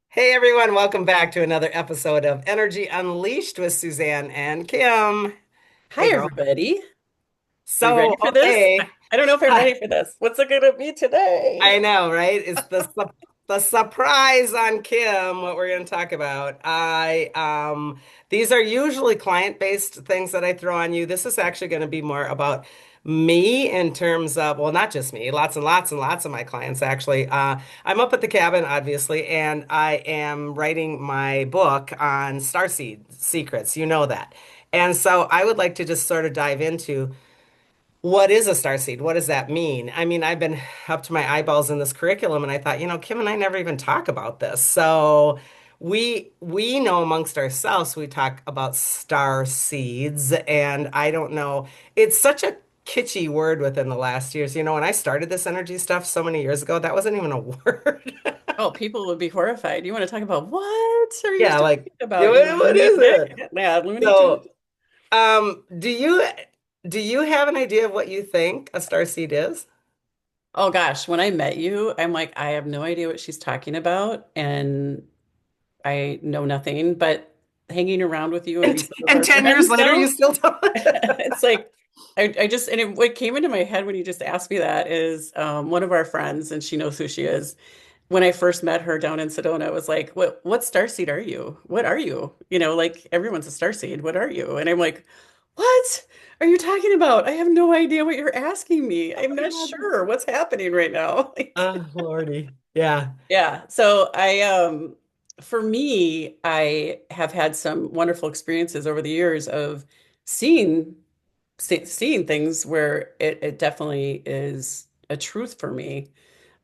Hey everyone, welcome back to another episode of Energy Unleashed with Suzanne and Kim. Hey Hi, girl. everybody. Are you So, ready for this? I okay. I don't know if I'm ready for this. What's it gonna be today? I know, right? It's the surprise on Kim, what we're going to talk about. These are usually client-based things that I throw on you. This is actually going to be more about me in terms of, well, not just me, lots and lots and lots of my clients actually. I'm up at the cabin, obviously, and I am writing my book on Starseed secrets. You know that. And so I would like to just sort of dive into what is a starseed? What does that mean? I mean, I've been up to my eyeballs in this curriculum, and I thought, Kim and I never even talk about this. So we know amongst ourselves we talk about star seeds, and I don't know. It's such a kitschy word within the last years. When I started this energy stuff so many years ago, that wasn't even a word. Oh, people would be horrified. You want to talk about what are you Yeah, talking like, about? You what Looney is Nick? it? Yeah, Looney Tunes. So, do you have an idea of what you think a starseed is? Oh gosh, when I met you, I'm like, I have no idea what she's talking about, and I know nothing. But hanging around with you and And, being some of and our 10 years friends later, you now, still don't. it's like I just and what came into my head when you just asked me that is one of our friends, and she knows who she is. When I first met her down in Sedona, I was like, what starseed are you? What are you? Like everyone's a starseed. What are you? And I'm like, what are you talking about? I have no idea what you're asking me. Oh I'm my not God. sure what's happening right now. Oh, Lordy. Yeah. Yeah. So for me, I have had some wonderful experiences over the years of seeing seeing things where it definitely is a truth for me,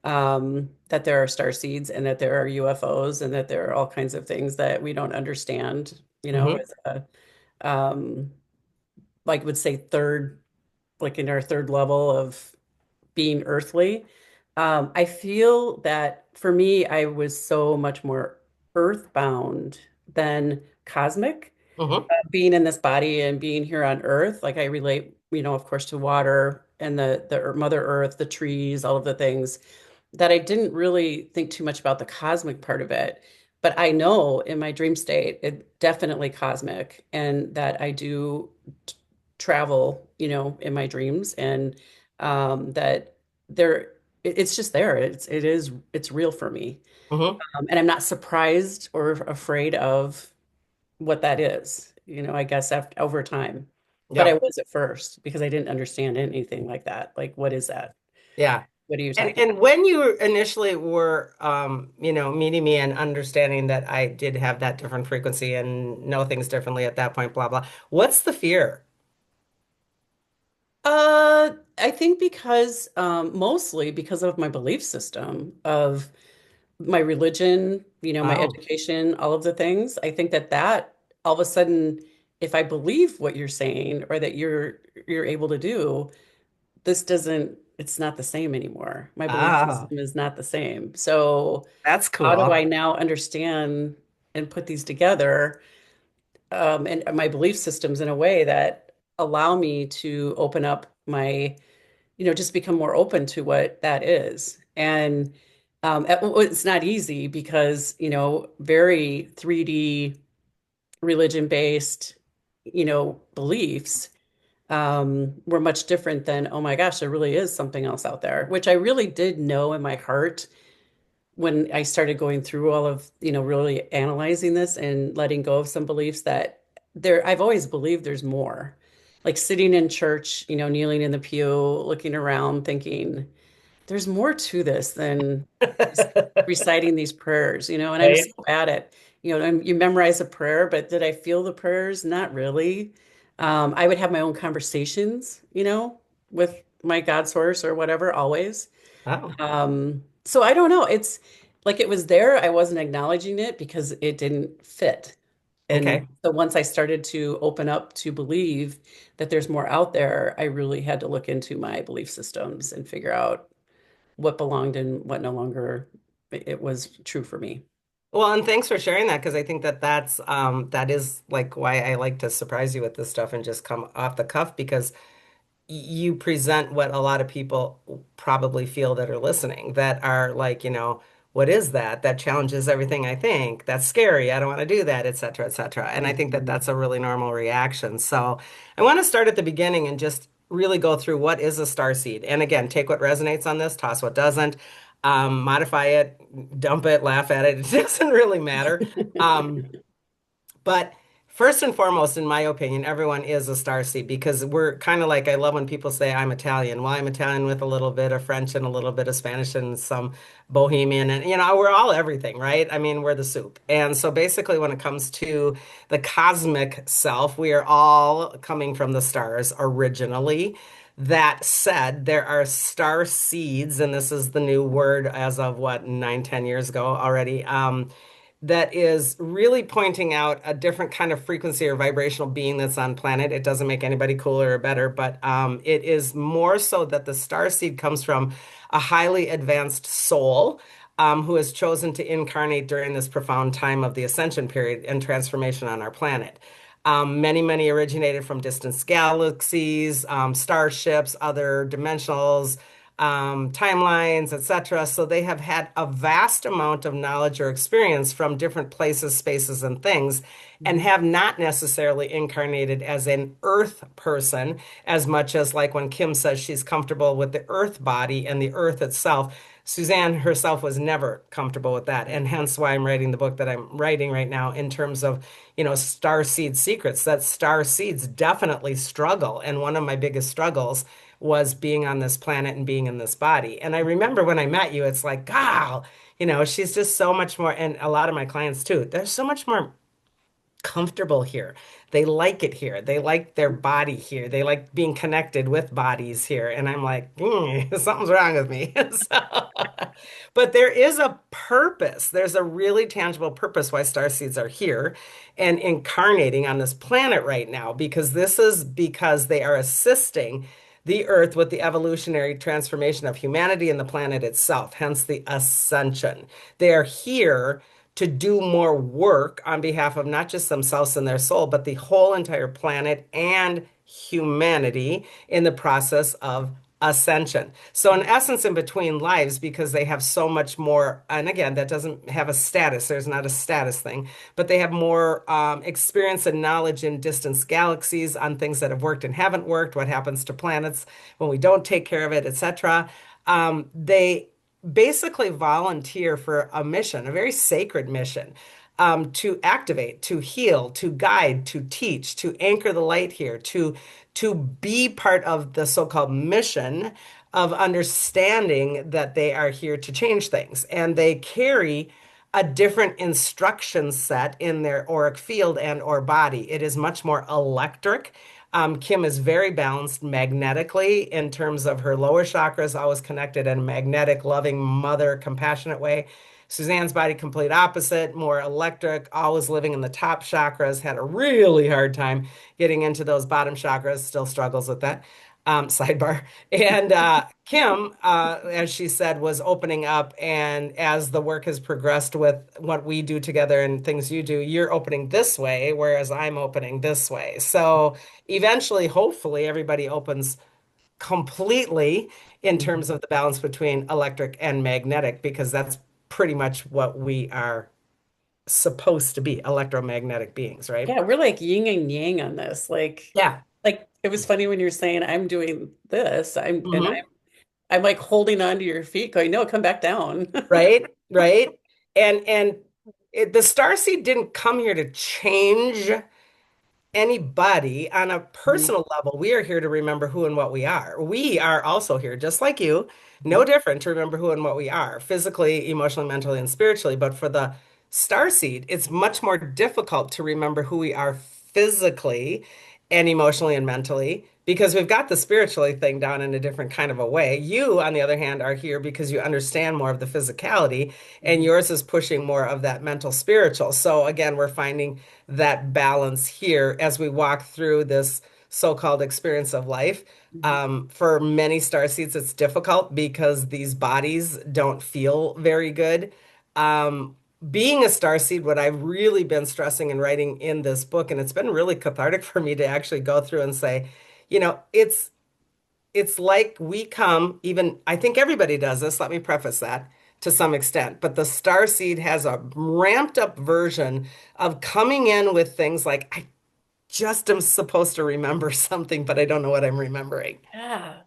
that there are star seeds and that there are UFOs and that there are all kinds of things that we don't understand, Hmm. as um, like would say like in our third level of being earthly. I feel that for me, I was so much more earthbound than cosmic, Hmm. being in this body and being here on Earth. Like I relate, of course, to water and the Mother Earth, the trees, all of the things that I didn't really think too much about the cosmic part of it. But I know in my dream state, it definitely cosmic, and that I do travel, in my dreams, and that there, it's just there. It's real for me, Hmm. and I'm not surprised or afraid of what that is. I guess after over time, but I Yep. was at first because I didn't understand anything like that. Like, what is that? Yeah. What are you And talking and when you initially were meeting me and understanding that I did have that different frequency and know things differently at that point, blah blah. What's the fear? I think because mostly because of my belief system of my religion, my Oh. education, all of the things. I think that all of a sudden, if I believe what you're saying or that you're able to do, it's not the same anymore. My belief Ah, system is not the same. So that's how do cool. I now understand and put these together, and my belief systems in a way that allow me to open up my just become more open to what that is. And it's not easy because, very 3D religion based, beliefs were much different than, oh my gosh, there really is something else out there, which I really did know in my heart when I started going through all of, really analyzing this and letting go of some beliefs that I've always believed there's more. Like sitting in church, kneeling in the pew, looking around, thinking, there's more to this than just reciting these prayers, and I'm so Right? bad at, you memorize a prayer, but did I feel the prayers? Not really. I would have my own conversations, with my God source or whatever, always. Oh, So I don't know. It's like it was there. I wasn't acknowledging it because it didn't fit. And okay. so once I started to open up to believe that there's more out there, I really had to look into my belief systems and figure out what belonged and what no longer it was true for me. Well, and thanks for sharing that because I think that that is like why I like to surprise you with this stuff and just come off the cuff because you present what a lot of people probably feel that are listening that are like, what is that? That challenges everything I think. That's scary. I don't want to do that, et cetera, et cetera. And I think that Mhm. that's a really normal reaction. So I want to start at the beginning and just really go through what is a star seed. And again, take what resonates on this, toss what doesn't, modify it, dump it, laugh at it. It doesn't really matter. Um, but first and foremost, in my opinion, everyone is a starseed because we're kind of like, I love when people say I'm Italian. Well, I'm Italian with a little bit of French and a little bit of Spanish and some Bohemian. And, we're all everything, right? I mean, we're the soup. And so basically, when it comes to the cosmic self, we are all coming from the stars originally. That said, there are star seeds, and this is the new word as of what, 9, 10 years ago already. That is really pointing out a different kind of frequency or vibrational being that's on planet. It doesn't make anybody cooler or better, but it is more so that the star seed comes from a highly advanced soul who has chosen to incarnate during this profound time of the ascension period and transformation on our planet. Many originated from distant galaxies, starships, other dimensionals, timelines, etc. So they have had a vast amount of knowledge or experience from different places, spaces, and things, and have not necessarily incarnated as an earth person as much as like when Kim says she's comfortable with the earth body and the earth itself. Suzanne herself was never comfortable with that, and hence why I'm writing the book that I'm writing right now in terms of, star seed secrets. That star seeds definitely struggle, and one of my biggest struggles was being on this planet and being in this body. And I remember when I met you, it's like, God, she's just so much more, and a lot of my clients too, they're so much more comfortable here. They like it here. They like their body here. They like being connected with bodies here. And I'm like, something's wrong with me. But there is a purpose. There's a really tangible purpose why star seeds are here and incarnating on this planet right now, because this is because they are assisting the Earth with the evolutionary transformation of humanity and the planet itself, hence the ascension. They are here to do more work on behalf of not just themselves and their soul, but the whole entire planet and humanity in the process of ascension. So, in essence, in between lives, because they have so much more, and again, that doesn't have a status, there's not a status thing, but they have more experience and knowledge in distant galaxies on things that have worked and haven't worked, what happens to planets when we don't take care of it, etc. They basically volunteer for a mission, a very sacred mission, to activate, to heal, to guide, to teach, to anchor the light here, to be part of the so-called mission of understanding that they are here to change things. And they carry a different instruction set in their auric field and or body. It is much more electric. Kim is very balanced magnetically in terms of her lower chakras, always connected in a magnetic, loving, mother, compassionate way. Suzanne's body, complete opposite, more electric, always living in the top chakras, had a really hard time getting into those bottom chakras, still struggles with that. Sidebar. And Kim, as she said, was opening up. And as the work has progressed with what we do together and things you do, you're opening this way, whereas I'm opening this way. So eventually, hopefully, everybody opens completely in terms Mhm. of the balance between electric and magnetic, because that's pretty much what we are supposed to be, electromagnetic beings, right? Yeah, we're like yin and yang on this. Yeah. Like it was funny when you're saying I'm doing this. Hmm. I'm like holding on to your feet, going, no, come back down. Right, right. And the starseed didn't come here to change anybody on a Mhm. personal level. We are here to remember who and what we are. We are also here, just like you, Mhm. no different, to remember who and what we are, physically, emotionally, mentally, and spiritually. But for the starseed, it's much more difficult to remember who we are physically and emotionally and mentally, because we've got the spiritually thing down in a different kind of a way. You, on the other hand, are here because you understand more of the physicality, and Mhm. yours is pushing more of that mental spiritual. So again, we're finding that balance here as we walk through this so-called experience of life. Mhm. For many starseeds, it's difficult because these bodies don't feel very good. Being a starseed, what I've really been stressing and writing in this book, and it's been really cathartic for me to actually go through and say, it's like we come, even I think everybody does this. Let me preface that. to some extent, but the Starseed has a ramped up version of coming in with things like, I just am supposed to remember something, but I don't know what I'm remembering. Yeah,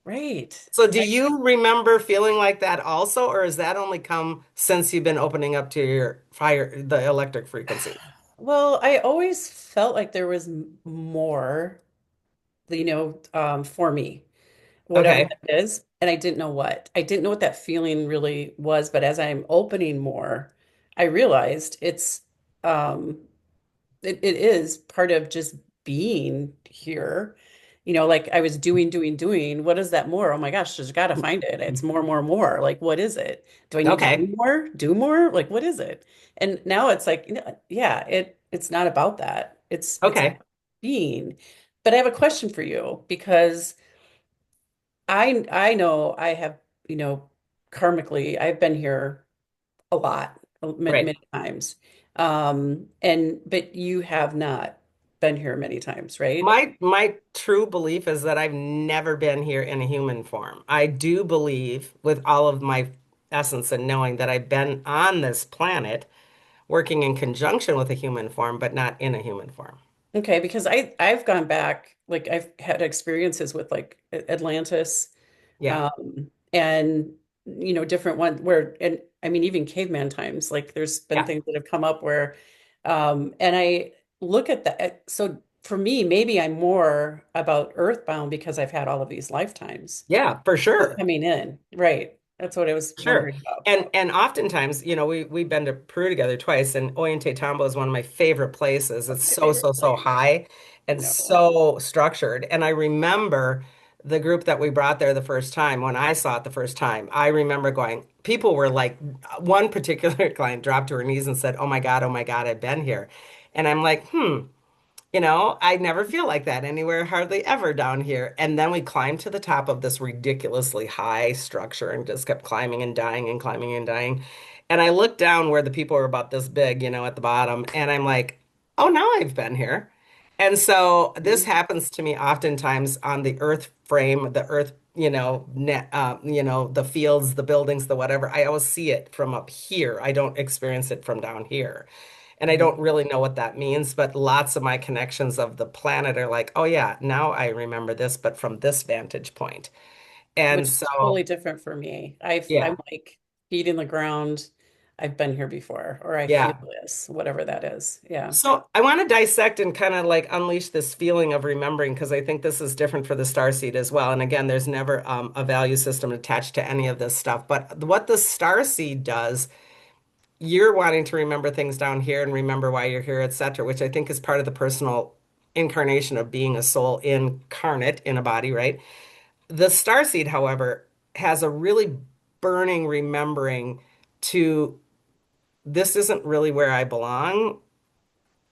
right. So do you remember feeling like that also, or has that only come since you've been opening up to your fire, the electric frequency? Well, I always felt like there was more, for me, whatever Okay. that is. And I didn't know what. I didn't know what that feeling really was. But as I'm opening more, I realized um, it is part of just being here. Like I was doing. What is that more? Oh my gosh, just gotta find it. It's more, more, more. Like, what is it? Do I need to do Okay. more? Do more? Like, what is it? And now it's like, yeah, it's not about that. It's Okay. about being. But I have a question for you because I know I have, you know, karmically, I've been here a lot, many, Right. many times. And but you have not been here many times, right? My true belief is that I've never been here in a human form. I do believe with all of my essence and knowing that I've been on this planet working in conjunction with a human form, but not in a human form. Okay, because I've gone back, like I've had experiences with like Atlantis, Yeah. and different ones where, and I mean even caveman times, like there's been Yeah. things that have come up where and I look at that. So for me, maybe I'm more about earthbound because I've had all of these lifetimes Yeah, for of sure. coming in. Right. That's what I was Sure. wondering about. And oftentimes, we've been to Peru together twice, and Ollanta Tambo is one of my favorite places. It's My so, favorite so, so place. high I and know. so structured. And I remember the group that we brought there the first time, when I saw it the first time, I remember going, people were like, one particular client dropped to her knees and said, oh my God, I've been here. And I'm like, I never feel like that anywhere, hardly ever down here. And then we climbed to the top of this ridiculously high structure and just kept climbing and dying and climbing and dying. And I looked down where the people were about this big, at the bottom, and I'm like, oh, now I've been here. And so this Mhm. happens to me oftentimes on the earth frame, the earth, net, the fields, the buildings, the whatever. I always see it from up here. I don't experience it from down here. And I Mhm. don't really know what that means, but lots of my connections of the planet are like, oh yeah, now I remember this, but from this vantage point. And Which is so, totally different for me. I'm yeah, like feet in the ground. I've been here before, or I feel yeah. this, whatever that is. Yeah. So I want to dissect and kind of like unleash this feeling of remembering because I think this is different for the starseed as well. And again, there's never a value system attached to any of this stuff. But what the starseed does, you're wanting to remember things down here and remember why you're here, etc., which I think is part of the personal incarnation of being a soul incarnate in a body, right? The starseed, however, has a really burning remembering to this isn't really where I belong.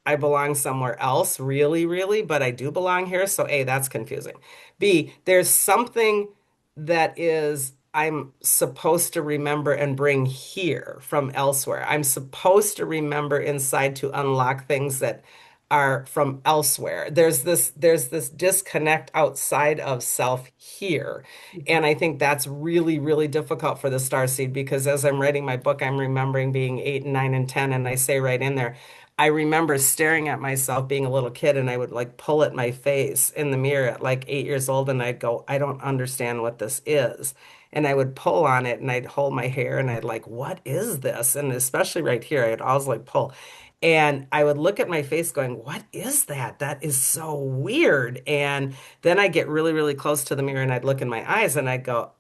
I belong somewhere else, really, really, but I do belong here. So A, that's confusing. B, there's something that is I'm supposed to remember and bring here from elsewhere. I'm supposed to remember inside to unlock things that are from elsewhere. There's this disconnect outside of self here. Mhm. And I think that's really, really difficult for the starseed because as I'm writing my book, I'm remembering being 8 and 9 and 10, and I say right in there, I remember staring at myself being a little kid and I would like pull at my face in the mirror at like 8 years old and I'd go, I don't understand what this is. And I would pull on it and I'd hold my hair and I'd like, what is this? And especially right here, I'd always like pull. And I would look at my face going, what is that? That is so weird. And then I get really, really close to the mirror and I'd look in my eyes and I'd go,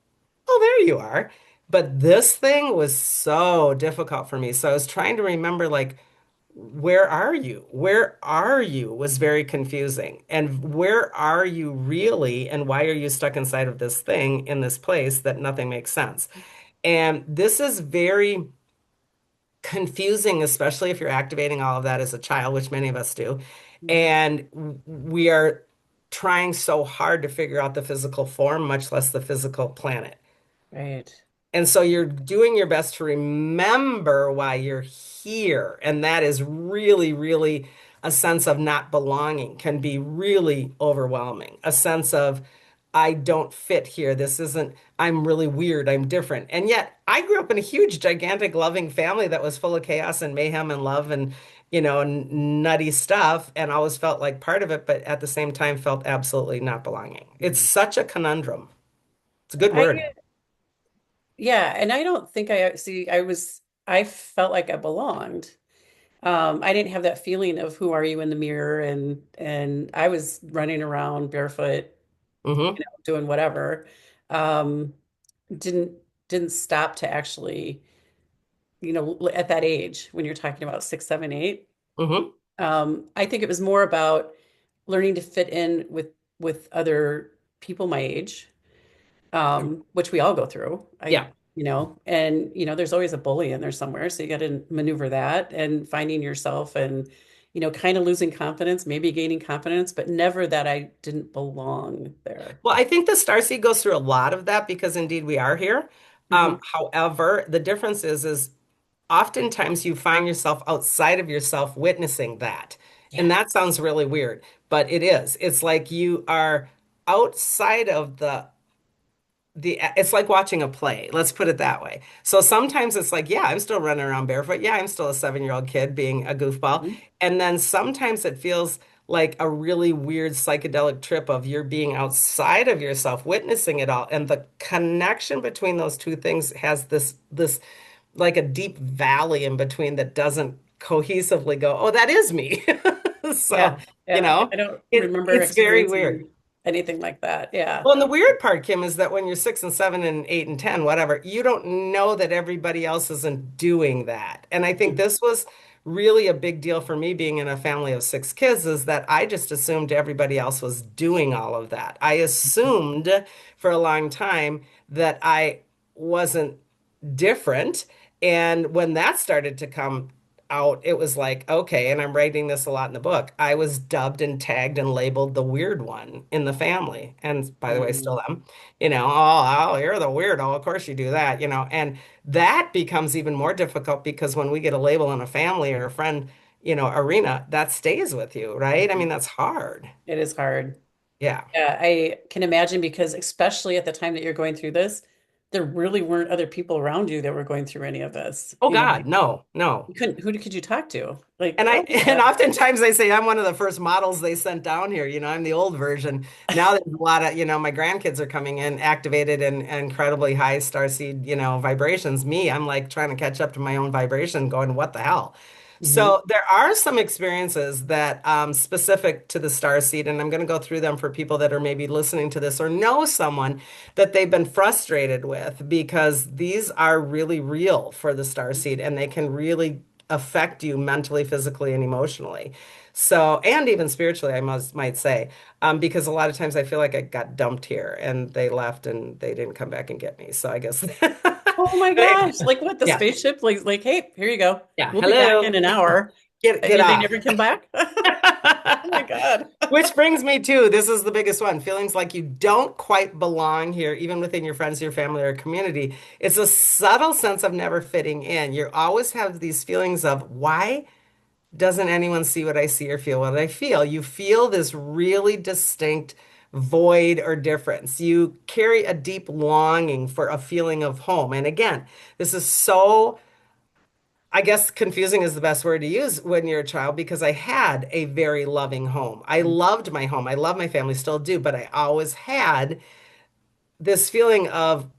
oh, there you are. But this thing was so difficult for me. So I was trying to remember like, where are you? Where are you was very confusing. And where are you really? And why are you stuck inside of this thing in this place that nothing makes sense? And this is very confusing, especially if you're activating all of that as a child, which many of us do. And we are trying so hard to figure out the physical form, much less the physical planet. Right. And so you're doing your best to remember why you're here. And that is really, really a sense of not belonging can be really overwhelming. A sense of I don't fit here. This isn't, I'm really weird. I'm different. And yet I grew up in a huge, gigantic, loving family that was full of chaos and mayhem and love and, nutty stuff. And always felt like part of it, but at the same time felt absolutely not belonging. It's Mhm. such a conundrum. It's a good I word. Yeah, and I don't think I felt like I belonged. I didn't have that feeling of who are you in the mirror, and I was running around barefoot, Hmm. doing whatever. Um, didn't didn't stop to actually, at that age when you're talking about 6, 7, 8. Hmm. I think it was more about learning to fit in with other people my age, which we all go through. Yeah. And there's always a bully in there somewhere, so you got to maneuver that and finding yourself and kind of losing confidence, maybe gaining confidence, but never that I didn't belong there. Well, I think the Starseed goes through a lot of that because indeed we are here. Hmm. However, the difference is oftentimes you find yourself outside of yourself witnessing that. And Yeah. that sounds really weird, but it is. It's like you are outside of the it's like watching a play. Let's put it that way. So sometimes it's like, yeah, I'm still running around barefoot. Yeah, I'm still a 7-year-old kid being a goofball. Mhm. And then sometimes it feels like a really weird psychedelic trip of you're being outside of yourself, witnessing it all. And the connection between those two things has this like a deep valley in between that doesn't cohesively go, oh, that is me. So, Yeah. Yeah. I don't remember it's very weird. experiencing anything like that. Yeah. Well, and the weird part, Kim, is that when you're 6 and 7 and 8 and 10, whatever, you don't know that everybody else isn't doing that. And I think Mhm. this was really a big deal for me being in a family of 6 kids, is that I just assumed everybody else was doing all of that. I assumed for a long time that I wasn't different. And when that started to come out, it was like, okay, and I'm writing this a lot in the book. I was dubbed and tagged and labeled the weird one in the family. And by the way, Mhm. still am, oh, you're the weirdo. Of course you do that, and that becomes even more difficult because when we get a label in a family or a friend, arena, that stays with you, right? I Mhm. mean, that's hard. It is hard. Yeah. Yeah, I can imagine because especially at the time that you're going through this, there really weren't other people around you that were going through any of this. Oh God, no, no. Who could you talk to? Like, And I oh and yeah. oftentimes they say I'm one of the first models they sent down here. I'm the old version. Now there's a lot of, my grandkids are coming in activated and incredibly high starseed, vibrations. Me, I'm like trying to catch up to my own vibration, going, what the hell? Hmm. So there are some experiences that specific to the starseed, and I'm going to go through them for people that are maybe listening to this or know someone that they've been frustrated with because these are really real for the starseed and they can really affect you mentally, physically, and emotionally. So, and even spiritually, might say, because a lot of times I feel like I got dumped here and they left and they didn't come back and get me. So I guess, Oh my gosh. Like what, the yeah, spaceship? Like, hey, here you go. yeah. We'll be back Hello, in an hour. get And they off. never come back? Oh my God. Which brings me to this is the biggest one, feelings like you don't quite belong here, even within your friends, your family, or community. It's a subtle sense of never fitting in. You always have these feelings of why doesn't anyone see what I see or feel what I feel? You feel this really distinct void or difference. You carry a deep longing for a feeling of home. And again, this is so, I guess confusing is the best word to use when you're a child because I had a very loving home. I loved my home. I love my family, still do, but I always had this feeling of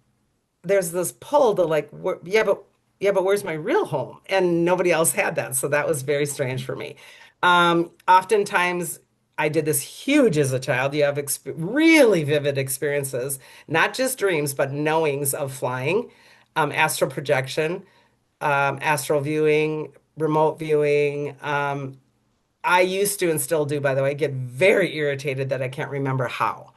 there's this pull to like, yeah, but where's my real home? And nobody else had that. So that was very strange for me. Oftentimes, I did this huge as a child. You have exp really vivid experiences, not just dreams, but knowings of flying, astral projection, astral viewing, remote viewing. I used to and still do, by the way, get very irritated that I can't remember how.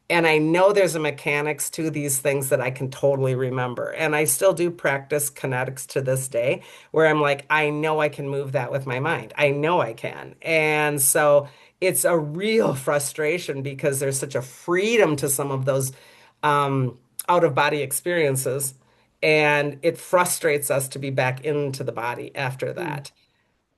And I know there's a mechanics to these things that I can totally remember. And I still do practice kinetics to this day, where I'm like, I know I can move that with my mind. I know I can. And so it's a real frustration because there's such a freedom to some of those out of body experiences. And it frustrates us to be back into the body after Mm.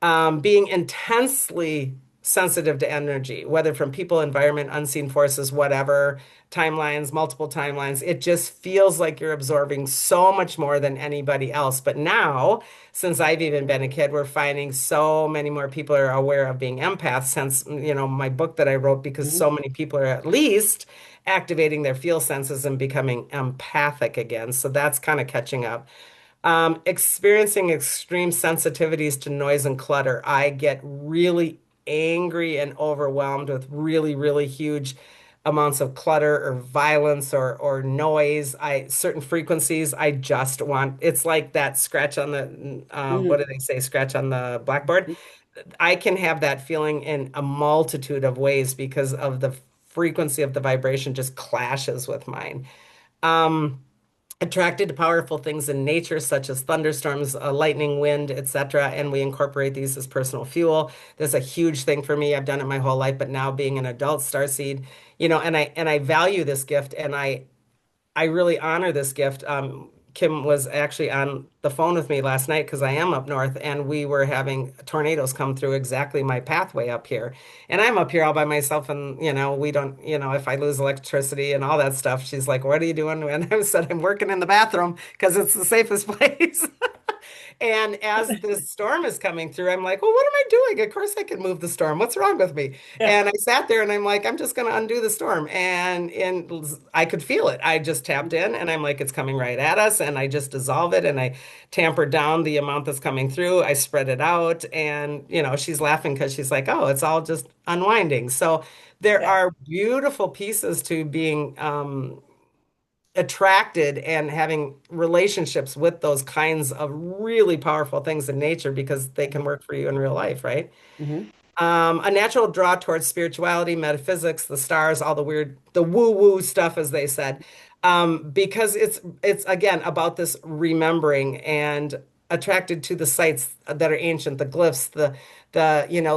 that being intensely sensitive to energy, whether from people, environment, unseen forces, whatever, timelines, multiple timelines. It just feels like you're absorbing so much more than anybody else. But now, since I've even been a kid, we're finding so many more people are aware of being empaths since, my book that I wrote, because Mhm. so many people are at least activating their feel senses and becoming empathic again. So that's kind of catching up. Experiencing extreme sensitivities to noise and clutter. I get really angry and overwhelmed with really, really huge amounts of clutter or violence or noise. Certain frequencies, I just want, it's like that scratch on the what do Mhm. they say? Scratch on the blackboard. I can have that feeling in a multitude of ways because of the frequency of the vibration just clashes with mine. Um, Attracted to powerful things in nature, such as thunderstorms, lightning, wind, etc., and we incorporate these as personal fuel. That's a huge thing for me. I've done it my whole life, but now being an adult starseed, and I value this gift, and I really honor this gift. Kim was actually on the phone with me last night because I am up north, and we were having tornadoes come through exactly my pathway up here. And I'm up here all by myself, and we don't, if I lose electricity and all that stuff, she's like, "What are you doing?" And I said, "I'm working in the bathroom because it's the safest place." And as this storm is coming through, I'm like, well, what am I doing? Of course I can move the storm. What's wrong with me? Yeah. And I sat there and I'm like, I'm just going to undo the storm. And I could feel it. I just tapped in and I'm like, it's coming right at us. And I just dissolve it and I tamper down the amount that's coming through. I spread it out. And, she's laughing because she's like, oh, it's all just unwinding. So there Yeah. are beautiful pieces to being attracted and having relationships with those kinds of really powerful things in nature because they can work for you in real life, right? Hmm. A natural draw towards spirituality, metaphysics, the stars, all the weird, the woo-woo stuff, as they said, because it's again about this remembering and attracted to the sites that are ancient, the glyphs,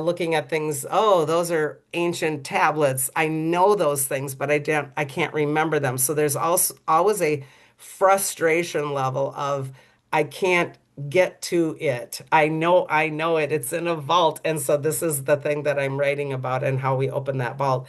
looking at things. Oh, those are ancient tablets. I know those things, but I can't remember them. So there's also always a frustration level of I can't get to it. I know it. It's in a vault. And so this is the thing that I'm writing about and how we open that vault.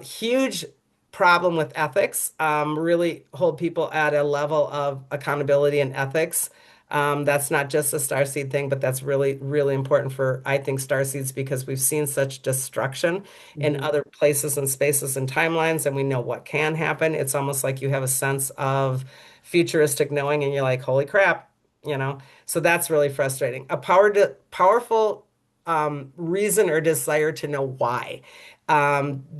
Huge problem with ethics. Really hold people at a level of accountability and ethics. That's not just a starseed thing, but that's really, really important for, I think, starseeds because we've seen such destruction in Hmm. other places and spaces and timelines, and we know what can happen. It's almost like you have a sense of futuristic knowing, and you're like, holy crap, you know? So that's really frustrating. Powerful reason or desire to know why.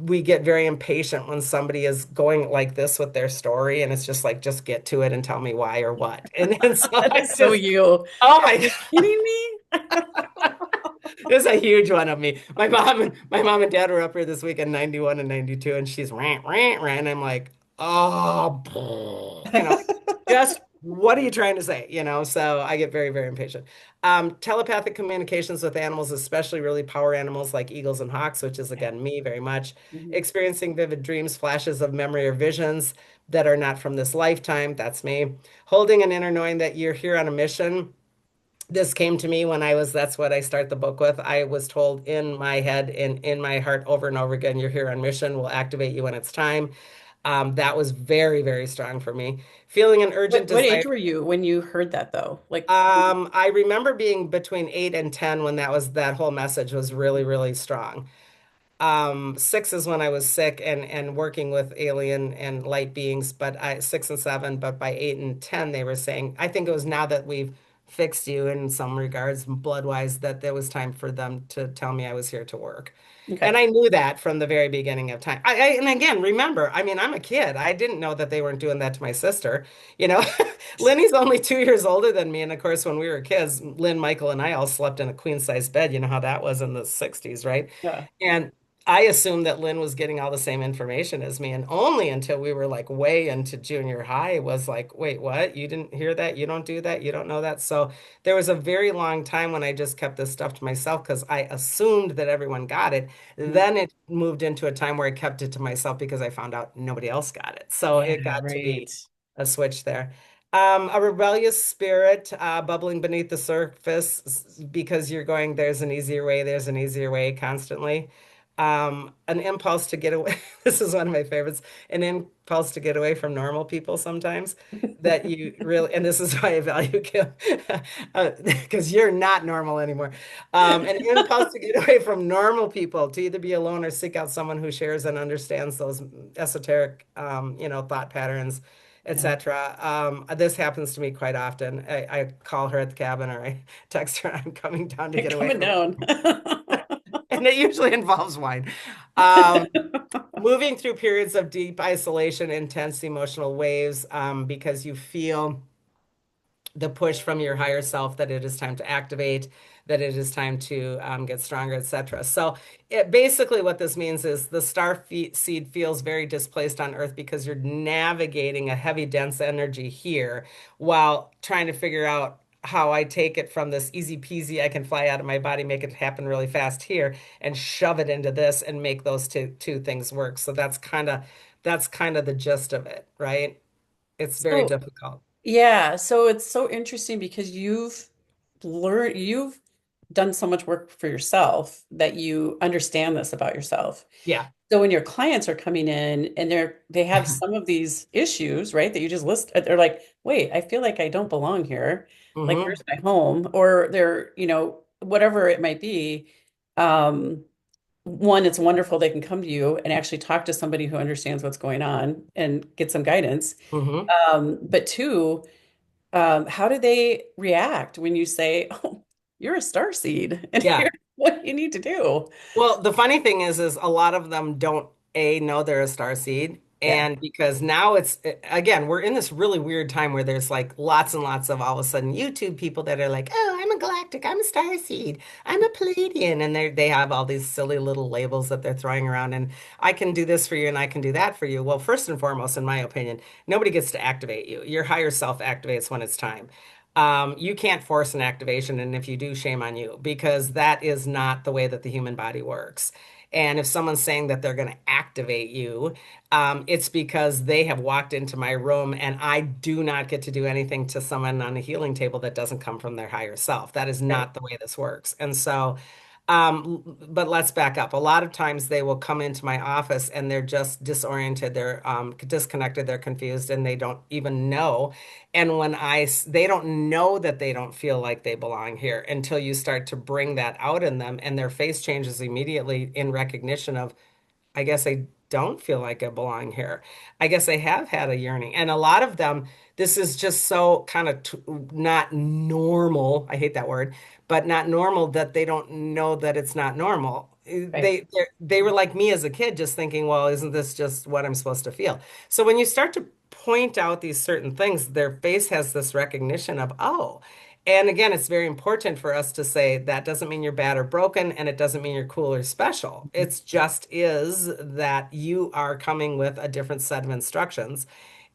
We get very impatient when somebody is going like this with their story, and it's just like, just get to it and tell me why or what. And so That I is so just, you. oh Are my you kidding me? This is a huge one of me. My mom and dad were up here this weekend, 91 and 92, and she's rant, rant, rant. And I'm like, oh, just what are you trying to say? So I get very, very impatient. Telepathic communications with animals, especially really power animals like eagles and hawks, which is Yeah. again me very much. Mhm. Experiencing vivid dreams, flashes of memory or visions that are not from this lifetime. That's me. Holding an inner knowing that you're here on a mission. This came to me when that's what I start the book with. I was told in my head and in my heart over and over again, you're here on mission. We'll activate you when it's time. That was very, very strong for me. Feeling an urgent What desire. age were you when you heard that though? Like, I remember being between 8 and 10 when that whole message was really, really strong. 6 is when I was sick and working with alien and light beings, but 6 and 7, but by 8 and 10, they were saying, I think it was now that we've fixed you in some regards, blood-wise, that there was time for them to tell me I was here to work. And okay. I knew that from the very beginning of time. And again, remember, I mean, I'm a kid. I didn't know that they weren't doing that to my sister. You know, Lenny's only 2 years older than me. And of course, when we were kids, Lynn, Michael, and I all slept in a queen size bed. You know how that was in the 60s, right? Yeah. And I assumed that Lynn was getting all the same information as me, and only until we were like way into junior high was like, wait, what? You didn't hear that? You don't do that? You don't know that? So there was a very long time when I just kept this stuff to myself because I assumed that everyone got it. Mhm. Then it moved into a time where I kept it to myself because I found out nobody else got it. So it Yeah, got to right. be a switch there. A rebellious spirit bubbling beneath the surface because you're going, there's an easier way constantly. An impulse to get away. This is one of my favorites. An impulse to get away from normal people sometimes that you really, and this is why I value Kim, because you're not normal anymore. An impulse to get away from normal people, to either be alone or seek out someone who shares and understands those esoteric, thought patterns, Yeah. etc. This happens to me quite often. I call her at the cabin or I text her I'm coming down to get away Coming from down. and it usually involves wine. Um, Moving through periods of deep isolation, intense emotional waves, because you feel the push from your higher self that it is time to activate, that it is time to get stronger, etc. So, basically what this means is the star seed feels very displaced on Earth because you're navigating a heavy, dense energy here while trying to figure out how I take it from this easy peasy, I can fly out of my body, make it happen really fast here, and shove it into this and make those two things work. So that's kind of the gist of it, right? It's very So, difficult. yeah, so it's so interesting because you've done so much work for yourself that you understand this about yourself. Yeah. So when your clients are coming in and they have some of these issues, right, that you just list, they're like, wait, I feel like I don't belong here. Like, Hmm. where's my home? Or they're, whatever it might be. Um, One, it's wonderful they can come to you and actually talk to somebody who understands what's going on and get some guidance. Hmm. But two, how do they react when you say, "Oh, you're a star seed, and Yeah. here's what you need to do"? Well, the funny thing is a lot of them don't know they're a star seed, Yeah, and because now it's again we're in this really weird time where there's like lots and lots of all of a sudden YouTube people that are like, oh, I'm a galactic, I'm a star seed, I'm a Palladian, and they have all these silly little labels that they're throwing around, and I can do this for you and I can do that for you. Well, first and foremost, in my opinion, nobody gets to activate you. Your higher self activates when it's time. You can't force an activation, and if you do, shame on you, because that is not the way that the human body works. And if someone's saying that they're going to activate you, it's because they have walked into my room, and I do not get to do anything to someone on a healing table that doesn't come from their higher self. That is right. not the way this works. And so, but let's back up. A lot of times they will come into my office and they're just disoriented, they're disconnected, they're confused, and they don't even know. And they don't know that they don't feel like they belong here until you start to bring that out in them, and their face changes immediately in recognition of, I guess I don't feel like I belong here. I guess I have had a yearning. And a lot of them, this is just so kind of t not normal. I hate that word, but not normal that they don't know that it's not normal. Right. They were like me as a kid, just thinking, well, isn't this just what I'm supposed to feel? So when you start to point out these certain things, their face has this recognition of, oh, and again, it's very important for us to say that doesn't mean you're bad or broken, and it doesn't mean you're cool or special. It's just is that you are coming with a different set of instructions.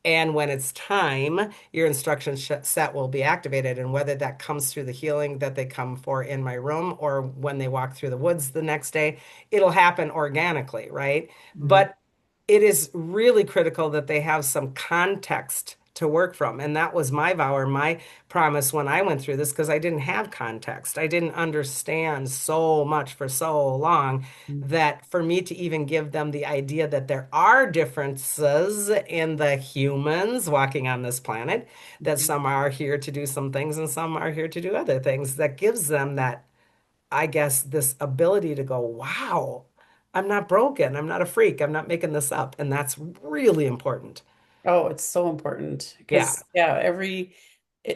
And when it's time, your instruction set will be activated. And whether that comes through the healing that they come for in my room or when they walk through the woods the next day, it'll happen organically, right? Mhm. But it is really critical that they have some context to work from. And that was my vow or my promise when I went through this because I didn't have context. I didn't understand so much for so long that for me to even give them the idea that there are differences in the humans walking on this planet, that Mhm. some are here to do some things and some are here to do other things, that gives them that, I guess, this ability to go, wow, I'm not broken. I'm not a freak. I'm not making this up. And that's really important. Oh, it's so important Yeah. because, yeah, every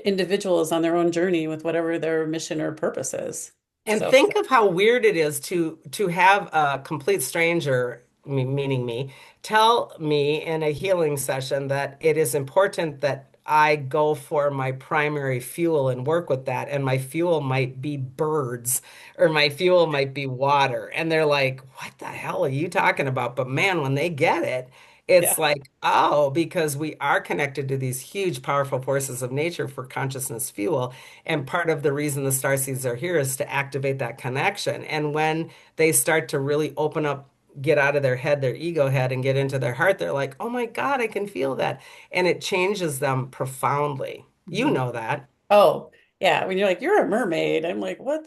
individual is on their own journey with whatever their mission or purpose is. And So, think of how weird it is to have a complete stranger, meaning me, tell me in a healing session that it is important that I go for my primary fuel and work with that. And my fuel might be birds or my fuel might be water. And they're like, what the hell are you talking about? But man, when they get it, yeah. it's like, oh, because we are connected to these huge, powerful forces of nature for consciousness fuel. And part of the reason the star seeds are here is to activate that connection. And when they start to really open up get out of their head, their ego head, and get into their heart, they're like, oh my God, I can feel that. And it changes them profoundly. You Mhm. know that. Oh, yeah. When you're like, you're a mermaid, I'm like, what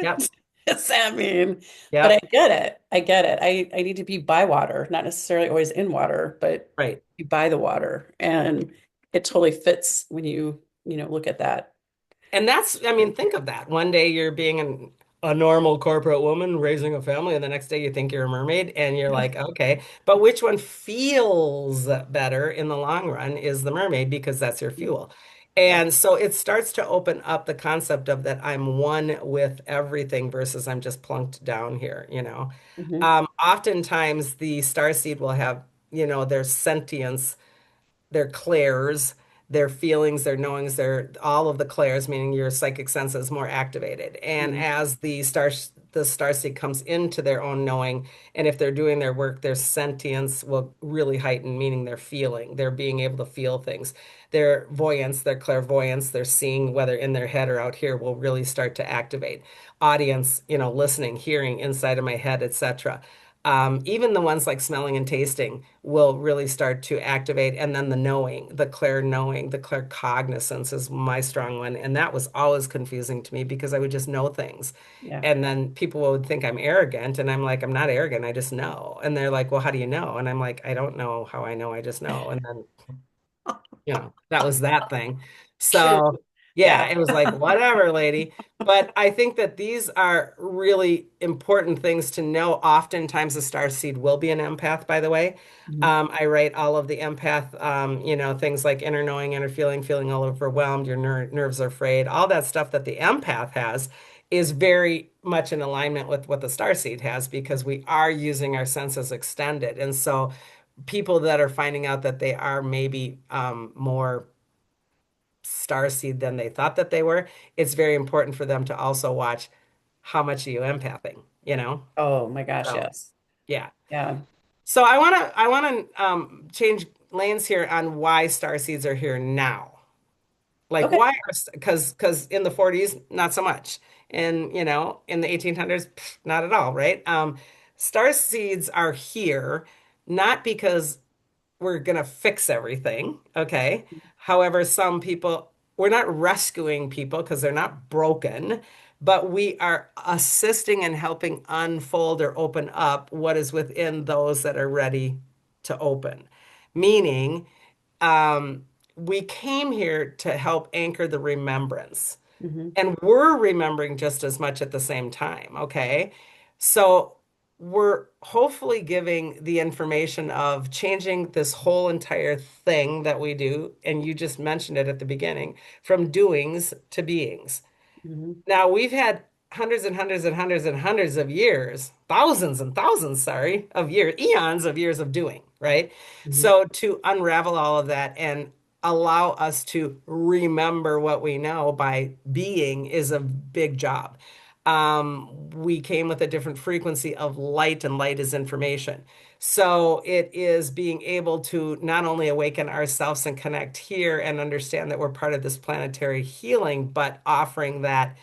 Yep. does that mean? But I Yep. get it. I get it. I need to be by water, not necessarily always in water, but Right. be by the water. And it totally fits when look at that. And that's, I mean, think of that. One day you're being a normal corporate woman raising a family, and the next day you think you're a mermaid, and you're Yeah. like, okay. But which one feels better in the long run is the mermaid because that's your fuel. Yeah. And so it starts to open up the concept of that I'm one with everything versus I'm just plunked down here, you know. Hmm. Oftentimes the starseed will have, their sentience, their clairs, their feelings, their knowings, their all of the clairs, meaning your psychic senses more activated. And Hmm. as the starseed comes into their own knowing, and if they're doing their work, their sentience will really heighten, meaning their feeling, they're being able to feel things. Their voyance, their clairvoyance, their seeing, whether in their head or out here, will really start to activate. Audience, listening, hearing inside of my head, etc. Even the ones like smelling and tasting will really start to activate. And then the knowing, the clair knowing, the clair cognizance is my strong one. And that was always confusing to me because I would just know things. Yeah. And then people would think I'm arrogant. And I'm like, I'm not arrogant. I just know. And they're like, well, how do you know? And I'm like, I don't know how I know. I just know. And then that was that thing. True. So, yeah, Yeah. it was like, whatever, lady. But I think that these are really important things to know. Oftentimes, a star seed will be an empath, by the way. Mhm. I write all of the empath, things like inner knowing, inner feeling, feeling all overwhelmed, your nerves are frayed, all that stuff that the empath has is very much in alignment with what the star seed has because we are using our senses extended. And so, people that are finding out that they are maybe more starseed than they thought that they were, it's very important for them to also watch how much are you empathing, you know? Oh my gosh, So yes. yeah. Yeah. So I wanna change lanes here on why starseeds are here now. Like Okay. why are because in the 40s, not so much. And in the 1800s, not at all, right? Starseeds are here not because we're going to fix everything. Okay. However, some people, we're not rescuing people because they're not broken, but we are assisting and helping unfold or open up what is within those that are ready to open. Meaning, um, we came here to help anchor the remembrance. Hmm. And we're remembering just as much at the same time, okay? So we're hopefully giving the information of changing this whole entire thing that we do, and you just mentioned it at the beginning, from doings to beings. Hmm. Now we've had hundreds and hundreds and hundreds and hundreds of years, thousands and thousands, sorry, of years, eons of years of doing, right? Hmm. So to unravel all of that and allow us to remember what we know by being is a big job. We came with a different frequency of light, and light is information. So it is being able to not only awaken ourselves and connect here and understand that we're part of this planetary healing, but offering that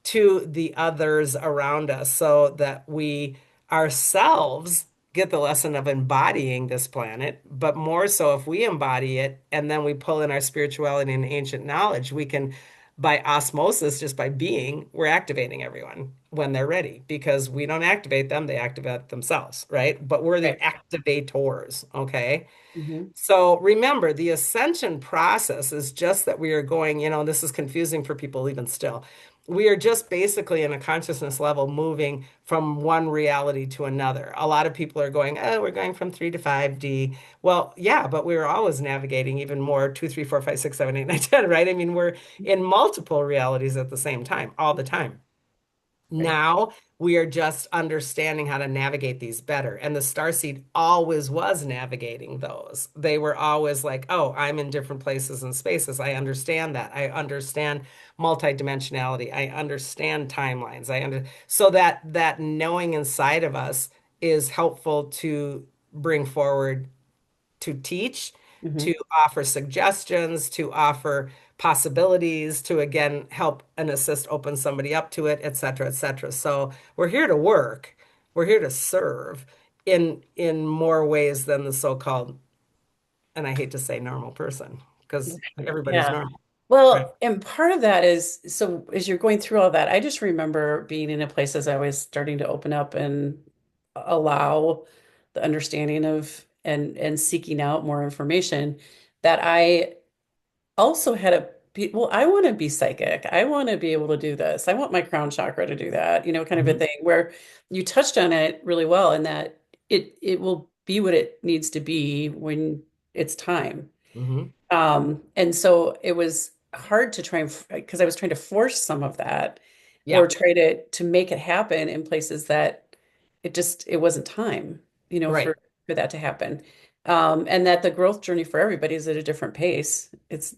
to the others around us so that we ourselves get the lesson of embodying this planet, but more so if we embody it and then we pull in our spirituality and ancient knowledge, we can, by osmosis, just by being, we're activating everyone when they're ready because we don't activate them, they activate themselves, right? But we're the Right. activators, okay? Hmm. So remember, the ascension process is just that we are going, this is confusing for people even still. We are just basically in a consciousness level moving from one reality to another. A lot of people are going, oh, we're going from 3 to 5D. Well, yeah, but we were always navigating even more 2, 3, 4, 5, 6, 7, 8, 9, 10, right? I mean, we're in multiple realities at the same time, all the time. Right. Now we are just understanding how to navigate these better. And the starseed always was navigating those. They were always like, oh, I'm in different places and spaces. I understand that. I understand multidimensionality. I understand timelines. So that knowing inside of us is helpful to bring forward to teach, Hmm. to offer suggestions, to offer possibilities, to again help and assist open somebody up to it, et cetera, et cetera. So we're here to work. We're here to serve in more ways than the so-called, and I hate to say normal person, because everybody's Yeah. normal. Right. Well, and part of that is so as you're going through all that, I just remember being in a place as I was starting to open up and allow the understanding of and seeking out more information that I also had well, I want to be psychic. I want to be able to do this. I want my crown chakra to do that, kind of a Hmm. thing where you touched on it really well in that it will be what it needs to be when it's time. Hmm. And so it was hard to try and because I was trying to force some of that or Yeah. try to make it happen in places that it wasn't time, Right. for that to happen. And that the growth journey for everybody is at a different pace. It's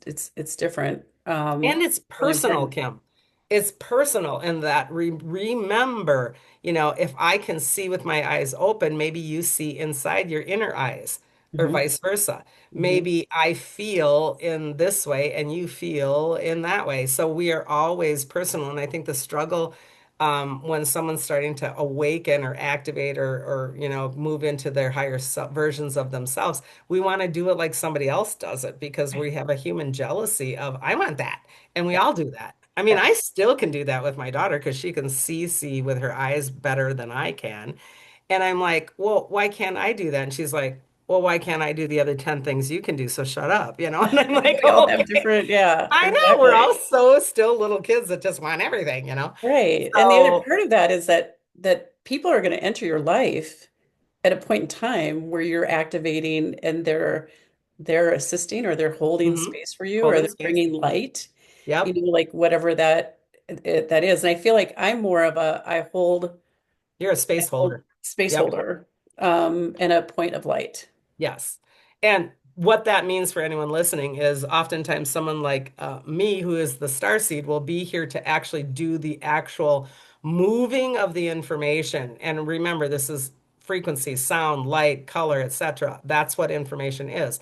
different. And it's Really personal, important. Kim. It's personal in that remember, if I can see with my eyes open, maybe you see inside your inner eyes, or Hmm. vice versa. Hmm. Maybe I feel in this way and you feel in that way. So we are always personal. And I think the struggle, when someone's starting to awaken or activate or move into their higher versions of themselves, we want to do it like somebody else does it because Right. we have a human jealousy of, I want that. And we Yeah. all do that. I mean, Yeah. I still can do that with my daughter because she can see with her eyes better than I can. And I'm like, well, why can't I do that? And she's like, well, why can't I do the other 10 things you can do? So shut up, And I'm like, We all have okay. different, yeah, I know we're all exactly. so still little kids that just want everything. Right. And the other So, part of that is that people are going to enter your life at a point in time where you're activating and they're assisting or they're holding mhm. space for you or Holding they're space. bringing light, Yep. like whatever that is. And I feel like I'm more of You're a I space hold holder. space Yep. holder and a point of light. Yes. And what that means for anyone listening is oftentimes someone like me, who is the starseed, will be here to actually do the actual moving of the information. And remember, this is frequency, sound, light, color, etc. That's what information is.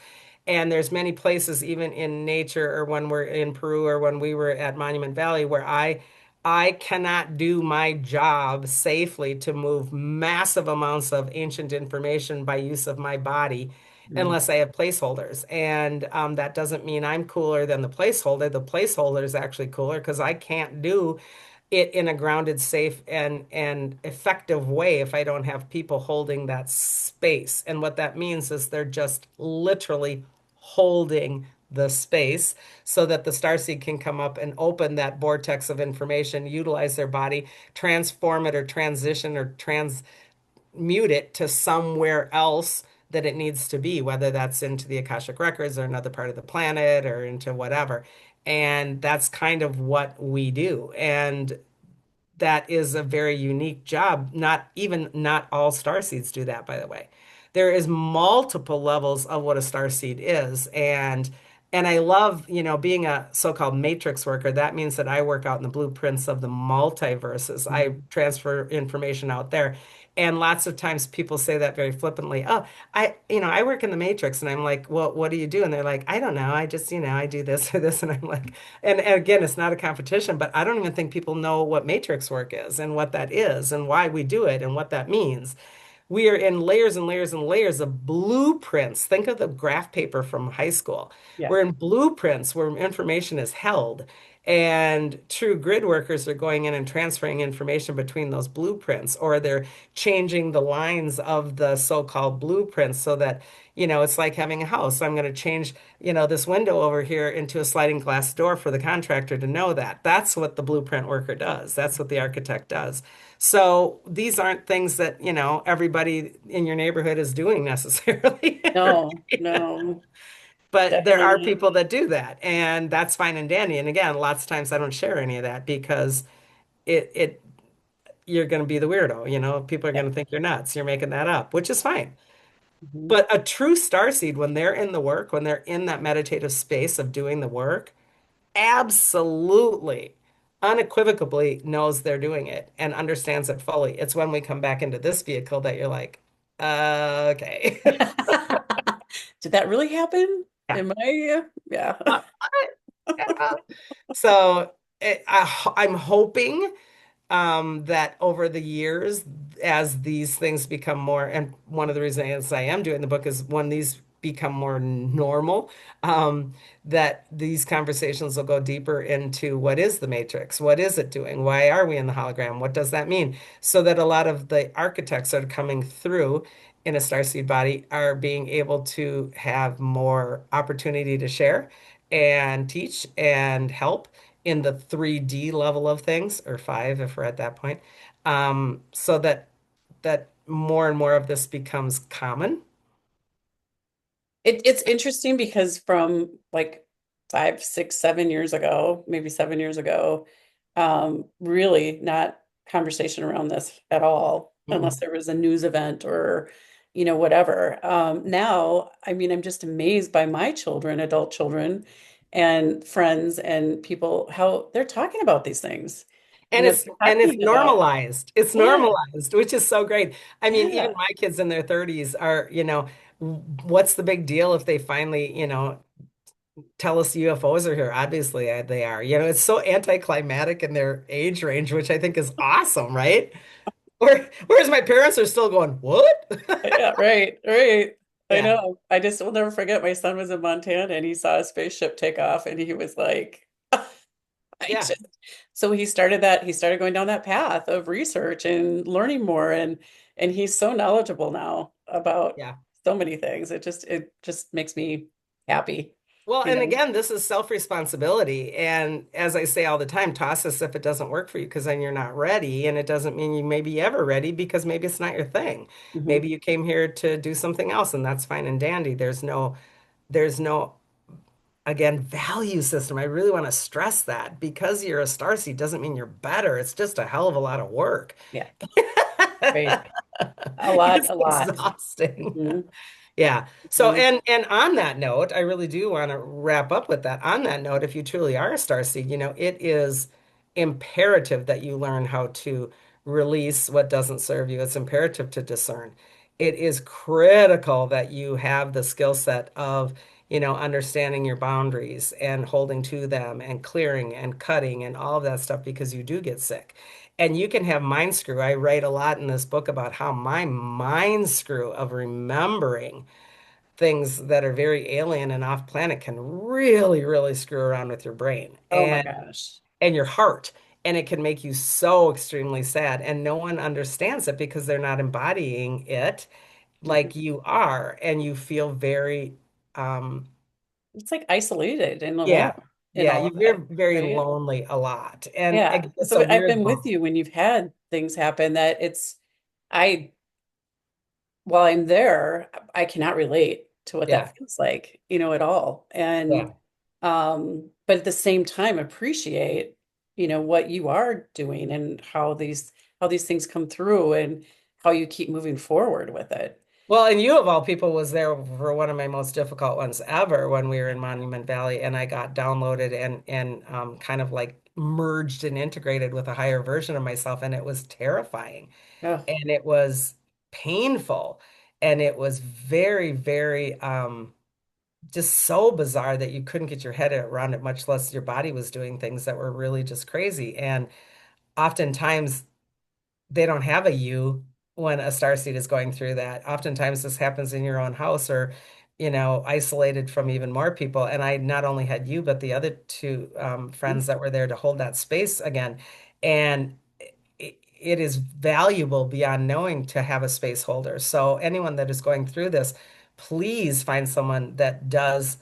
And there's many places, even in nature, or when we're in Peru, or when we were at Monument Valley, where I cannot do my job safely to move massive amounts of ancient information by use of my body Mm. unless I have placeholders. And that doesn't mean I'm cooler than the placeholder. The placeholder is actually cooler because I can't do it in a grounded, safe, and effective way if I don't have people holding that space. And what that means is they're just literally holding the space so that the starseed can come up and open that vortex of information, utilize their body, transform it or transition or transmute it to somewhere else that it needs to be, whether that's into the Akashic Records or another part of the planet or into whatever. And that's kind of what we do. And that is a very unique job. Not all starseeds do that, by the way. There is multiple levels of what a starseed is. And I love, being a so-called matrix worker. That means that I work out in the blueprints of the multiverses. I Mhm. transfer information out there. And lots of times people say that very flippantly. Oh, I work in the matrix. And I'm like, well, what do you do? And they're like, I don't know. I just, I do this or this. And I'm like, and again, it's not a competition, but I don't even think people know what matrix work is and what that is and why we do it and what that means. We are in layers and layers and layers of blueprints. Think of the graph paper from high school. Yeah. We're in blueprints where information is held. And true grid workers are going in and transferring information between those blueprints, or they're changing the lines of the so-called blueprints so that, it's like having a house. I'm going to change, this window over here into a sliding glass door for the contractor to know that. That's what the blueprint worker does. That's what the architect does. So these aren't things that, everybody in your neighborhood is doing necessarily. No, no, But there definitely are not. people that do that, and that's fine and dandy. And again, lots of times I don't share any of that because it you're going to be the weirdo, people are Yeah. going to think you're nuts. You're making that up, which is fine. Mhm. But a true starseed, when they're in the work, when they're in that meditative space of doing the work, absolutely, unequivocally knows they're doing it and understands it fully. It's when we come back into this vehicle that you're like, okay. Did that really happen? Yeah. Am I? Yeah. Uh, yeah. So I'm hoping. that over the years, as these things become more, and one of the reasons I am doing the book is when these become more normal, that these conversations will go deeper into what is the matrix? What is it doing? Why are we in the hologram? What does that mean? So that a lot of the architects that are coming through in a starseed body are being able to have more opportunity to share and teach and help in the 3D level of things, or five if we're at that point, so that more and more of this becomes common. It's interesting because from like 5, 6, 7 years ago, maybe 7 years ago, really not conversation around this at all, unless Mm-mm. there was a news event or, whatever. Now, I mean, I'm just amazed by my children, adult children, and friends and people, how they're talking about these things. And They're it's talking about, normalized. It's yeah, normalized, which is so great. I mean, even yeah. my kids in their 30s are, what's the big deal if they finally, tell us UFOs are here? Obviously, they are. It's so anticlimactic in their age range, which I think is awesome, right? Whereas my parents are still going, "What?" Yeah, right, right. I Yeah, know. I just will never forget my son was in Montana and he saw a spaceship take off and he was like, I yeah, just so he started going down that path of research and learning more and he's so knowledgeable now about yeah. so many things. It just makes me happy, Well, you and know. again, this is self-responsibility. And as I say all the time, toss this if it doesn't work for you because then you're not ready. And it doesn't mean you may be ever ready because maybe it's not your thing. Hmm. Maybe you came here to do something else, and that's fine and dandy. There's no, again, value system. I really want to stress that because you're a starseed doesn't mean you're better. It's just a hell of a lot of work. Yeah, right. A lot, It's a lot. exhausting. Hmm. Yeah. So Hmm. and on that note, I really do want to wrap up with that. On that note, if you truly are a starseed, it is imperative that you learn how to release what doesn't serve you. It's imperative to discern. It is critical that you have the skill set of, understanding your boundaries and holding to them and clearing and cutting and all of that stuff because you do get sick. And you can have mind screw. I write a lot in this book about how my mind screw of remembering things that are very alien and off planet can really, really screw around with your brain Oh my gosh. and your heart. And it can make you so extremely sad. And no one understands it because they're not embodying it Mhm. like you are. And you feel very, um, It's like isolated and alone yeah, in yeah, all of you're it, very right? lonely a lot. And Yeah. it's a So I've weird been with bump. you when you've had things happen that I, while I'm there, I cannot relate to what Yeah, that feels like, at all. yeah. But at the same time, appreciate, what you are doing and how these things come through and how you keep moving forward with it. Well, and you of all people was there for one of my most difficult ones ever when we were in Monument Valley, and I got downloaded and kind of like merged and integrated with a higher version of myself, and it was terrifying, Oh, and it was painful, and it was very, very just so bizarre that you couldn't get your head around it, much less your body was doing things that were really just crazy. And oftentimes they don't have a you when a starseed is going through that. Oftentimes this happens in your own house or, isolated from even more people. And I not only had you, but the other two friends that were there to hold that space again. And it is valuable beyond knowing to have a space holder. So anyone that is going through this, please find someone that does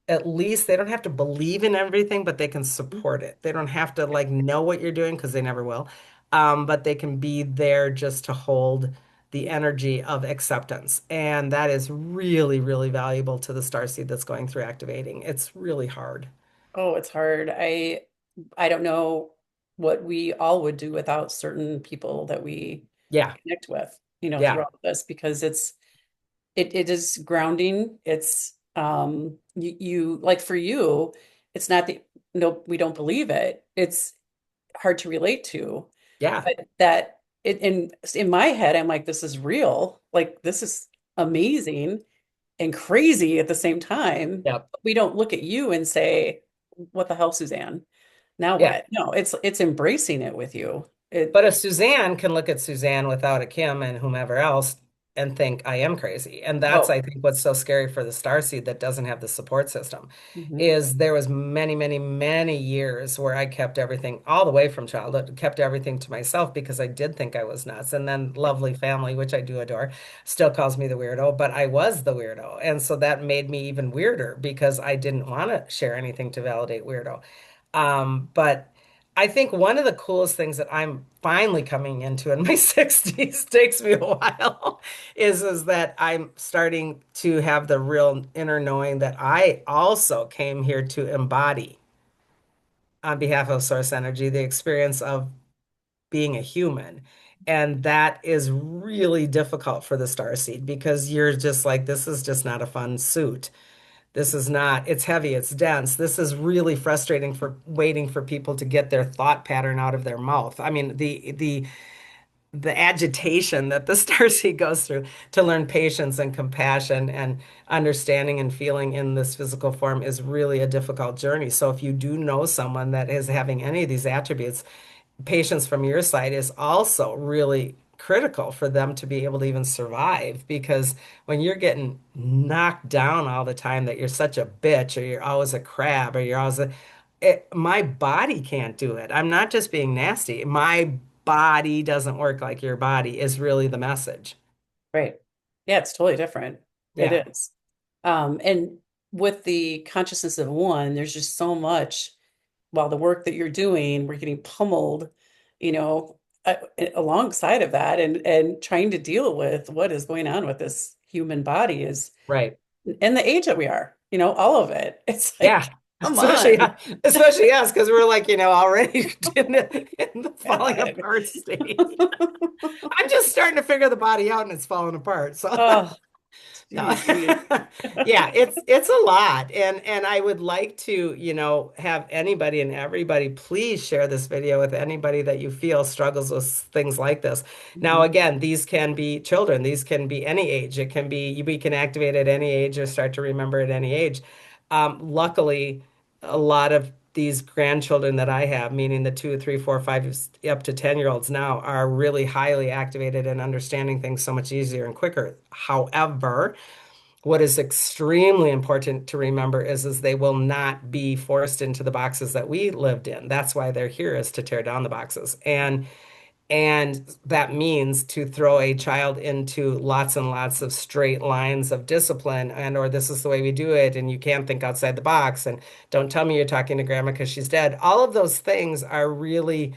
at least they don't have to believe in everything, but they can support it. They don't have to like know what you're doing because they never will. But they can be there just to hold the energy of acceptance. And that is really, really valuable to the starseed that's going through activating. It's really hard. oh, it's hard. I don't know what we all would do without certain people that we Yeah. connect with, Yeah. throughout this because it is grounding. It's you like for you, it's not that no, we don't believe it. It's hard to relate to, Yeah. but that it in my head, I'm like, this is real. Like this is amazing and crazy at the same time. Yep. We don't look at you and say, what the hell, Suzanne? Now Yeah. what? No, it's embracing it with you. But a Suzanne can look at Suzanne without a Kim and whomever else and think I am crazy. And that's, Well, I think, what's so scary for the Starseed that doesn't have the support system mhm. is there was many, many, many years where I kept everything all the way from childhood, kept everything to myself because I did think I was nuts. And then lovely family, which I do adore, still calls me the weirdo, but I was the weirdo. And so that made me even weirder because I didn't want to share anything to validate weirdo. But I think one of the coolest things that I'm finally coming into in my 60s takes me a while is that I'm starting to have the real inner knowing that I also came here to embody on behalf of Source Energy the experience of being a human. And that is really difficult for the Starseed because you're just like, this is just not a fun suit. This is not, it's heavy, it's dense. This is really frustrating for waiting for people to get their thought pattern out of their mouth. I mean, the agitation that the starseed goes through to learn patience and compassion and understanding and feeling in this physical form is really a difficult journey. So if you do know someone that is having any of these attributes, patience from your side is also really critical for them to be able to even survive because when you're getting knocked down all the time that you're such a bitch or you're always a crab or you're always my body can't do it. I'm not just being nasty. My body doesn't work like your body is really the message. Right. Yeah, it's totally different. It Yeah, is. And with the consciousness of one, there's just so much while the work that you're doing, we're getting pummeled, you know, alongside of that and trying to deal with what is going on with this human body is right. and the age that we are, all of it. It's Yeah. like, come Especially, on. especially us, because we're like, already in the falling God. apart stage. I'm just starting to figure the body out and it's falling apart. So Oh, no. geez, Louise. Yeah, it's a lot. And I would like to, have anybody and everybody please share this video with anybody that you feel struggles with things like this. Now, Mhm, again, these can be children, these can be any age. It can be we can activate at any age or start to remember at any age. Luckily, a lot of these grandchildren that I have, meaning the 2, 3, 4, 5, up to 10-year-olds now, are really highly activated and understanding things so much easier and quicker. However, what is extremely important to remember is they will not be forced into the boxes that we lived in. That's why they're here is to tear down the boxes. And that means to throw a child into lots and lots of straight lines of discipline and or this is the way we do it and you can't think outside the box and don't tell me you're talking to grandma because she's dead. All of those things are really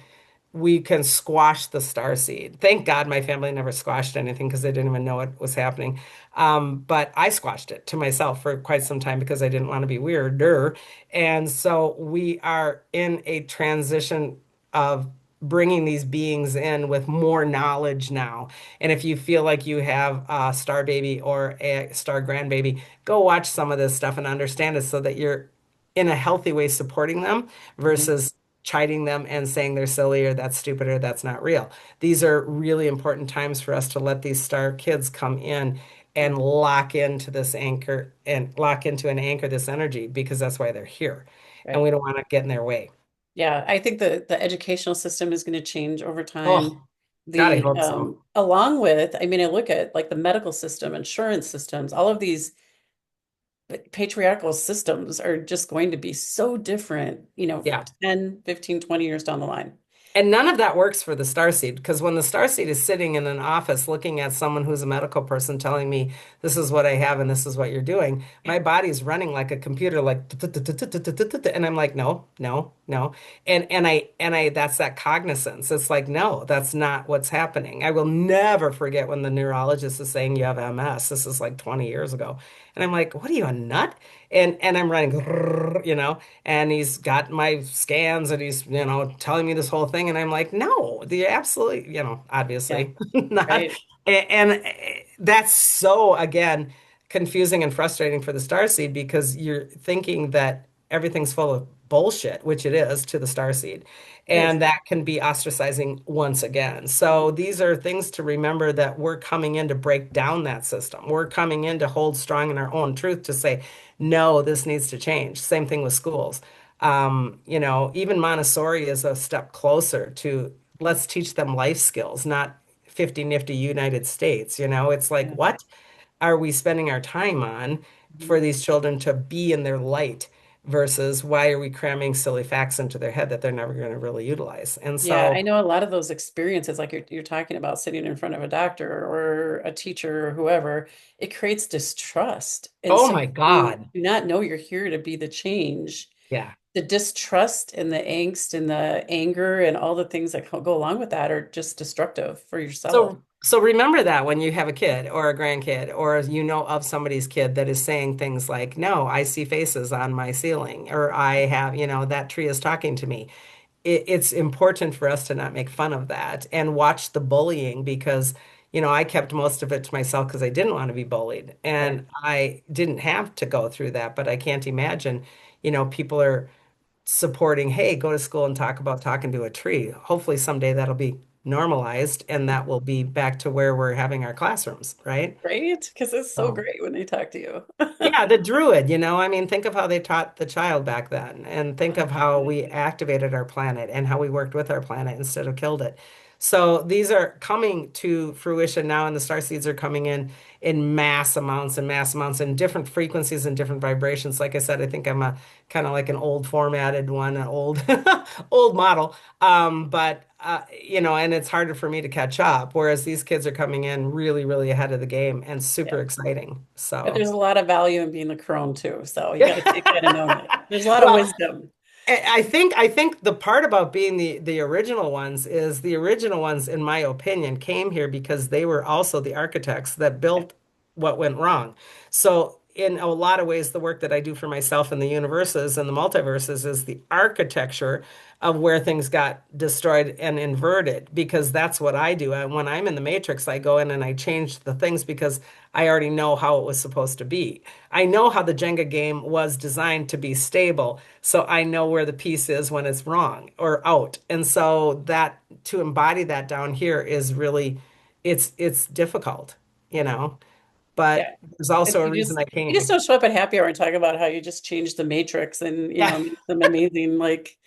we can squash the star seed. Thank God my family never squashed anything because they didn't even know what was happening. But I squashed it to myself for quite some time because I didn't want to be weirder. And so we are in a transition of bringing these beings in with more knowledge now. And if you feel like you have a star baby or a star grandbaby, go watch some of this stuff and understand it so that you're in a healthy way supporting them mhm, versus chiding them and saying they're silly or that's stupid or that's not real. These are really important times for us to let these star kids come in and mhm. lock into this anchor and lock into and anchor this energy because that's why they're here. And Right. we don't want to get in their way. Yeah, I think the educational system is going to change over time. Oh, God, I The hope so. along with, I mean, I look at like the medical system, insurance systems, all of these patriarchal systems are just going to be so different, Yeah. 10, 15, 20 years down the line. And none of that works for the starseed because when the starseed is sitting in an office looking at someone who's a medical person telling me this is what I have and this is what you're doing, my body's running like a computer, like and I'm like, no, no, no. And I that's that cognizance. It's like, no, that's not what's happening. I will never forget when the neurologist is saying you have MS. This is like 20 years ago. And I'm like, what are you, a nut? And I'm running, and he's got my scans and he's, telling me this whole thing. And I'm like, no, the absolutely, Yeah, obviously not. right. And that's so, again, confusing and frustrating for the starseed because you're thinking that everything's full of bullshit, which it is to the starseed. It is. And that can be ostracizing once again. So these are things to remember that we're coming in to break down that system. We're coming in to hold strong in our own truth to say, no, this needs to change. Same thing with schools. Even Montessori is a step closer to let's teach them life skills, not 50 nifty United States. It's like, Yeah. what are we spending our time on Mhm. for these children to be in their light versus why are we cramming silly facts into their head that they're never going to really utilize? And Yeah, so, I know a lot of those experiences, like you're talking about sitting in front of a doctor or a teacher or whoever, it creates distrust. And oh so my you God. do not know you're here to be the change. Yeah. The distrust and the angst and the anger and all the things that go along with that are just destructive for yourself. So remember that when you have a kid or a grandkid or you know of somebody's kid that is saying things like, "No, I see faces on my ceiling," or "I have, that tree is talking to me." It's important for us to not make fun of that and watch the bullying because, I kept most of it to myself because I didn't want to be bullied Right. and I didn't have to go through that, but I can't imagine, people are supporting, hey, go to school and talk about talking to a tree. Hopefully someday that'll be normalized and that will be back to where we're having our classrooms, right? Right? Because it's so So great when they talk to you. yeah, the druid, I mean, think of how they taught the child back then, and think of how we activated our planet and how we worked with our planet instead of killed it. So these are coming to fruition now, and the star seeds are coming in mass amounts and mass amounts and different frequencies and different vibrations. Like I said, I think I'm a kind of like an old formatted one, an old old model. But and it's harder for me to catch up, whereas these kids are coming in really, really ahead of the game and Yeah. super exciting. But So. there's a lot of value in being the crone too. So you got to take that and own it. There's a lot of Well, wisdom. I think the part about being the original ones is the original ones, in my opinion, came here because they were also the architects that Yeah. built what went wrong. So in a lot of ways, the work that I do for myself in the universes and the multiverses is the architecture of where things got destroyed and inverted because that's what I do. And when I'm in the matrix, I go in and I change the things because I already know how it was supposed to be. I know how the Jenga game was designed to be stable, so I know where the piece is when it's wrong or out. And so that to embody that down here is really it's difficult, you know. Yeah. But there's And also a you reason just I you just came. don't show up at happy hour and talk about how you just changed the matrix and Yeah, make them amazing. Like,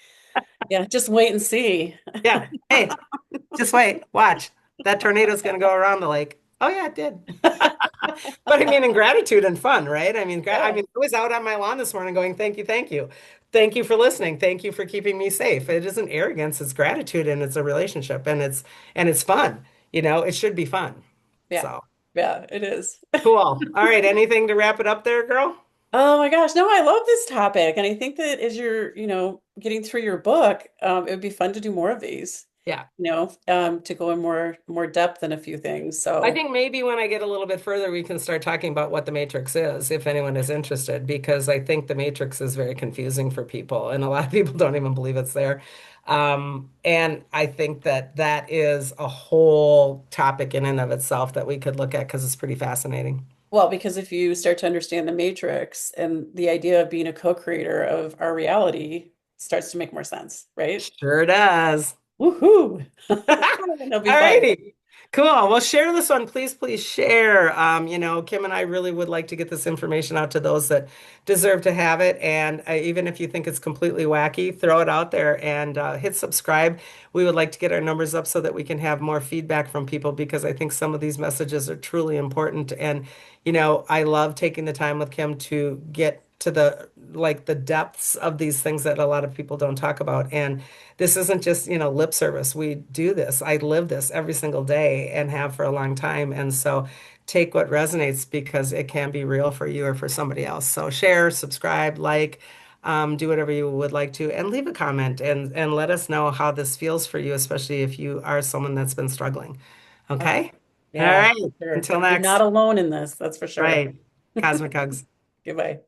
yeah, just wait and see. yeah. Hey, just wait, watch. That tornado's gonna go around the lake. Oh yeah, it did. But I mean, in gratitude and fun, right? Yeah. I was out on my lawn this morning going, thank you, thank you. Thank you for listening. Thank you for keeping me safe. It isn't arrogance, it's gratitude and it's a relationship and it's fun. It should be fun. Yeah. So Yeah, it is. cool. All right. Anything to wrap it up there, girl? Oh my gosh, no, I love this topic. And I think that as you're, getting through your book, it would be fun to do more of these, Yeah. to go in more depth in a few things. I So, think maybe when I get a little bit further, we can start talking about what the Matrix is, if anyone is interested, because I think the Matrix is very confusing for people, and a lot of people don't even believe it's there. And I think that that is a whole topic in and of itself that we could look at because it's pretty fascinating. well, because if you start to understand the matrix and the idea of being a co-creator of our reality starts to make more sense, right? Sure does. Woohoo! It'll be All fun. righty. Cool. Well, share this one. Please, please share. Kim and I really would like to get this information out to those that deserve to have it. And even if you think it's completely wacky, throw it out there and hit subscribe. We would like to get our numbers up so that we can have more feedback from people because I think some of these messages are truly important. And, I love taking the time with Kim to get to the depths of these things that a lot of people don't talk about. And this isn't just, lip service. We do this. I live this every single day and have for a long time. And so take what resonates because it can be real for you or for somebody else. So share, subscribe, do whatever you would like to, and leave a comment and let us know how this feels for you, especially if you are someone that's been struggling. Okay. Okay? All Yeah, right. for sure. Until You're not next. alone in this, that's for sure. Right. Cosmic hugs. Goodbye.